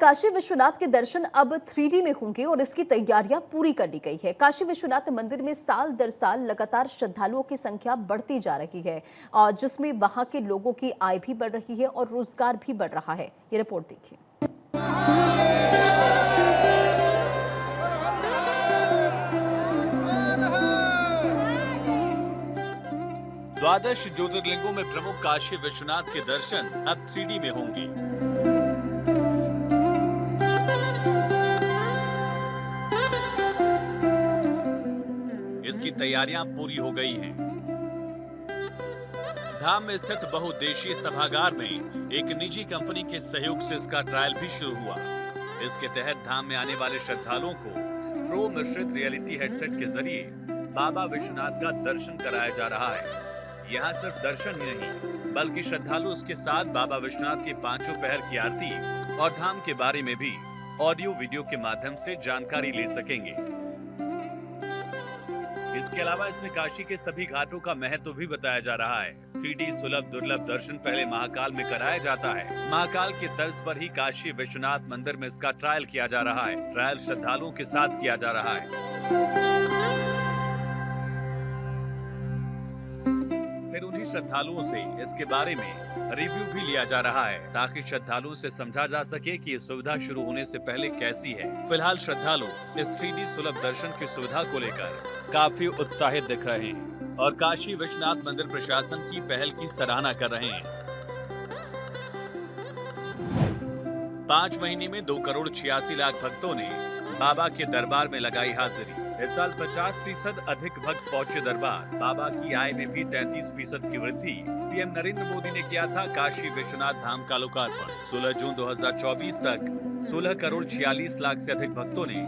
काशी विश्वनाथ के दर्शन अब 3D में होंगे और इसकी तैयारियां पूरी कर ली गई है। काशी विश्वनाथ मंदिर में साल दर साल लगातार श्रद्धालुओं की संख्या बढ़ती जा रही है और जिसमें वहां के लोगों की आय भी बढ़ रही है और रोजगार भी बढ़ रहा है। ये रिपोर्ट देखिए। द्वादश ज्योतिर्लिंगों में प्रमुख काशी विश्वनाथ के दर्शन अब 3D में होंगे। इसकी तैयारियां पूरी हो गई हैं। धाम में स्थित बहुउद्देशीय सभागार में एक निजी कंपनी के सहयोग से इसका ट्रायल भी शुरू हुआ। इसके तहत धाम में आने वाले श्रद्धालुओं को प्रो मिश्रित रियलिटी हेडसेट के जरिए बाबा विश्वनाथ का दर्शन कराया जा रहा है। यहाँ सिर्फ दर्शन ही नहीं बल्कि श्रद्धालु उसके साथ बाबा विश्वनाथ की पांचों पहर की आरती और धाम के बारे में भी ऑडियो वीडियो के माध्यम से जानकारी ले सकेंगे। इसके अलावा इसमें काशी के सभी घाटों का महत्व भी बताया जा रहा है। 3D सुलभ दुर्लभ दर्शन पहले महाकाल में कराया जाता है। महाकाल की तर्ज पर ही काशी विश्वनाथ मंदिर में इसका ट्रायल किया जा रहा है। ट्रायल श्रद्धालुओं के साथ किया जा रहा है। फिर उन्हीं श्रद्धालुओं से इसके बारे में रिव्यू भी लिया जा रहा है ताकि श्रद्धालुओं से समझा जा सके कि ये सुविधा शुरू होने से पहले कैसी है। फिलहाल श्रद्धालु इस 3D सुलभ दर्शन की सुविधा को लेकर काफी उत्साहित दिख रहे हैं और काशी विश्वनाथ मंदिर प्रशासन की पहल की सराहना कर रहे हैं। 5 महीने में 2 करोड़ 86 लाख भक्तों ने बाबा के दरबार में लगाई हाजिरी। इस साल 50% अधिक भक्त पहुंचे दरबार। बाबा की आय में भी 33% की वृद्धि। पीएम नरेंद्र मोदी ने किया था काशी विश्वनाथ धाम का लोकार्पण। 16 जून 2024 तक 16 करोड़ 46 लाख से अधिक भक्तों ने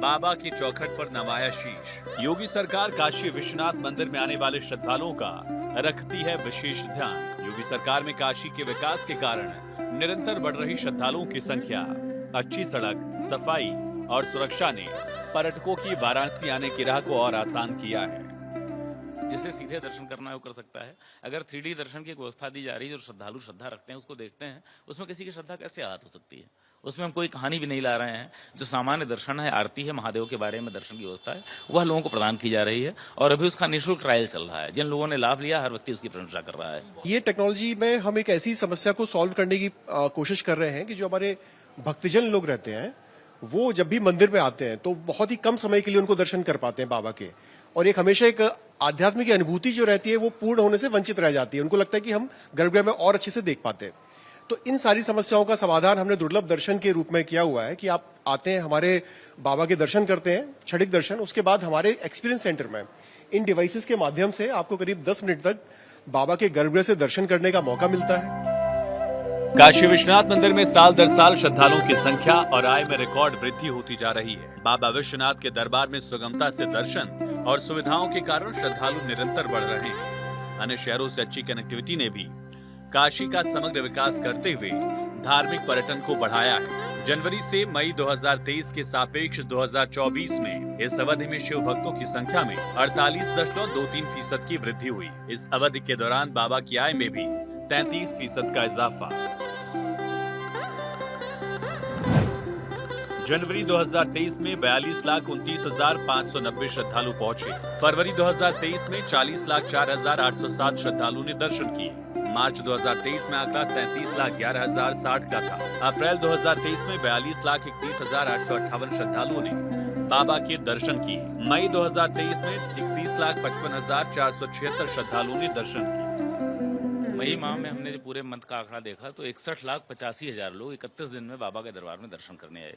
बाबा की चौखट पर नवाया शीश। योगी सरकार काशी विश्वनाथ मंदिर में आने वाले श्रद्धालुओं का रखती है विशेष ध्यान। योगी सरकार में काशी के विकास के कारण निरंतर बढ़ रही श्रद्धालुओं की संख्या, अच्छी सड़क, सफाई और सुरक्षा ने पर्यटकों की वाराणसी आने की राह को और आसान किया है। जिसे सीधे दर्शन करना है वो कर सकता है। अगर 3D दर्शन की एक व्यवस्था दी जा रही है, जो श्रद्धालु श्रद्धा रखते हैं उसको देखते हैं, उसमें किसी की श्रद्धा कैसे आहत हो सकती है। उसमें हम कोई कहानी भी नहीं ला रहे हैं। जो सामान्य दर्शन है, आरती है, महादेव के बारे में दर्शन की व्यवस्था है, वह लोगों को प्रदान की जा रही है और अभी उसका निःशुल्क ट्रायल चल रहा है। जिन लोगों ने लाभ लिया, हर व्यक्ति उसकी प्रशंसा कर रहा है। ये टेक्नोलॉजी में हम एक ऐसी समस्या को सॉल्व करने की कोशिश कर रहे हैं कि जो हमारे भक्तजन लोग रहते हैं वो जब भी मंदिर में आते हैं तो बहुत ही कम समय के लिए उनको दर्शन कर पाते हैं बाबा के, और एक हमेशा एक आध्यात्मिक अनुभूति जो रहती है वो पूर्ण होने से वंचित रह जाती है। उनको लगता है कि हम गर्भगृह में और अच्छे से देख पाते हैं। तो इन सारी समस्याओं का समाधान हमने दुर्लभ दर्शन के रूप में किया हुआ है कि आप आते हैं, हमारे बाबा के दर्शन करते हैं, क्षणिक दर्शन, उसके बाद हमारे एक्सपीरियंस सेंटर में इन डिवाइसेस के माध्यम से आपको करीब 10 मिनट तक बाबा के गर्भगृह से दर्शन करने का मौका मिलता है। काशी विश्वनाथ मंदिर में साल दर साल श्रद्धालुओं की संख्या और आय में रिकॉर्ड वृद्धि होती जा रही है। बाबा विश्वनाथ के दरबार में सुगमता से दर्शन और सुविधाओं के कारण श्रद्धालु निरंतर बढ़ रहे हैं। अन्य शहरों से अच्छी कनेक्टिविटी ने भी काशी का समग्र विकास करते हुए धार्मिक पर्यटन को बढ़ाया है। जनवरी से मई 2023 के सापेक्ष 2024 में इस अवधि में शिव भक्तों की संख्या में 48.23% की वृद्धि हुई। इस अवधि के दौरान बाबा की आय में भी 33% का इजाफा। जनवरी 2023 में 42,29,590 श्रद्धालु पहुंचे। फरवरी 2023 में 40,04,807 श्रद्धालु ने दर्शन किए। मार्च 2023 में आंकड़ा 37,11,060 का था। अप्रैल 2023 में 42,31,858 श्रद्धालुओं ने बाबा के दर्शन किए। मई 2023 में 31,55,476 श्रद्धालुओं ने दर्शन किए। मई माह में हमने जो पूरे मंथ का आंकड़ा देखा तो 61,85,000 लोग 31 दिन में बाबा के दरबार में दर्शन करने आए।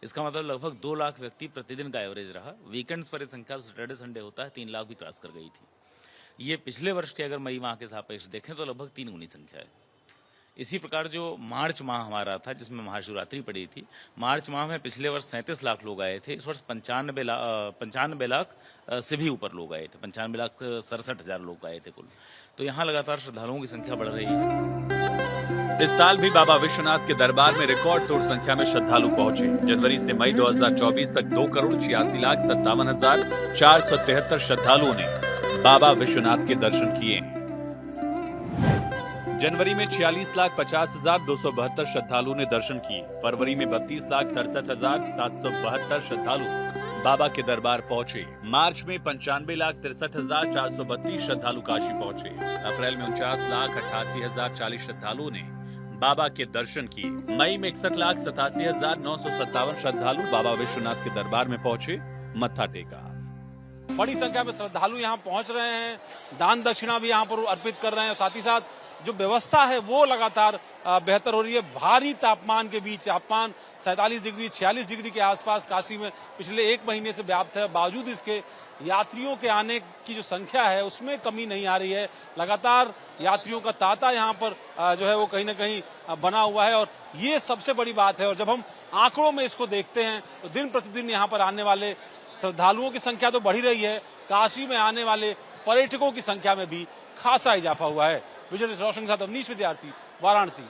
इसका मतलब लगभग 2 लाख व्यक्ति प्रतिदिन का एवरेज रहा। वीकेंड्स पर संख्या सैटरडे संडे होता है 3 लाख भी क्रॉस कर गई थी। ये पिछले वर्ष के अगर मई माह के सापेक्ष देखें तो लगभग 3 गुनी संख्या है। इसी प्रकार जो मार्च माह हमारा था जिसमें महाशिवरात्रि पड़ी थी, मार्च माह में पिछले वर्ष 37 लाख लोग आए थे। इस वर्ष 95 लाख से भी ऊपर लोग आए थे। 95,67,000 लोग आए थे कुल। तो यहाँ लगातार श्रद्धालुओं की संख्या बढ़ रही है। इस साल भी बाबा विश्वनाथ के दरबार में रिकॉर्ड तोड़ संख्या में श्रद्धालु पहुंचे। जनवरी से मई 2024 तक 2 करोड़ 86,57,473 श्रद्धालुओं ने बाबा विश्वनाथ के दर्शन किए हैं। जनवरी में 46,50,272 श्रद्धालुओं ने दर्शन किए। फरवरी में 32,67,772 श्रद्धालु बाबा के दरबार पहुंचे। मार्च में 95,63,432 श्रद्धालु काशी पहुंचे। अप्रैल में 49,88,040 श्रद्धालुओं ने बाबा के दर्शन किए। मई में 61,87,957 श्रद्धालु बाबा विश्वनाथ के दरबार में पहुंचे, मत्था टेका। बड़ी संख्या में श्रद्धालु यहाँ पहुंच रहे हैं, दान दक्षिणा भी यहाँ पर अर्पित कर रहे हैं और साथ ही साथ जो व्यवस्था है वो लगातार बेहतर हो रही है। भारी तापमान के बीच, तापमान 47 डिग्री 46 डिग्री के आसपास काशी में पिछले एक महीने से व्याप्त है। बावजूद इसके यात्रियों के आने की जो संख्या है उसमें कमी नहीं आ रही है। लगातार यात्रियों का तांता यहाँ पर जो है वो कहीं ना कहीं बना हुआ है और ये सबसे बड़ी बात है। और जब हम आंकड़ों में इसको देखते हैं तो दिन प्रतिदिन यहाँ पर आने वाले श्रद्धालुओं की संख्या तो बढ़ी रही है, काशी में आने वाले पर्यटकों की संख्या में भी खासा इजाफा हुआ है। विजय रोशन के साथ अवनीश विद्यार्थी, वाराणसी।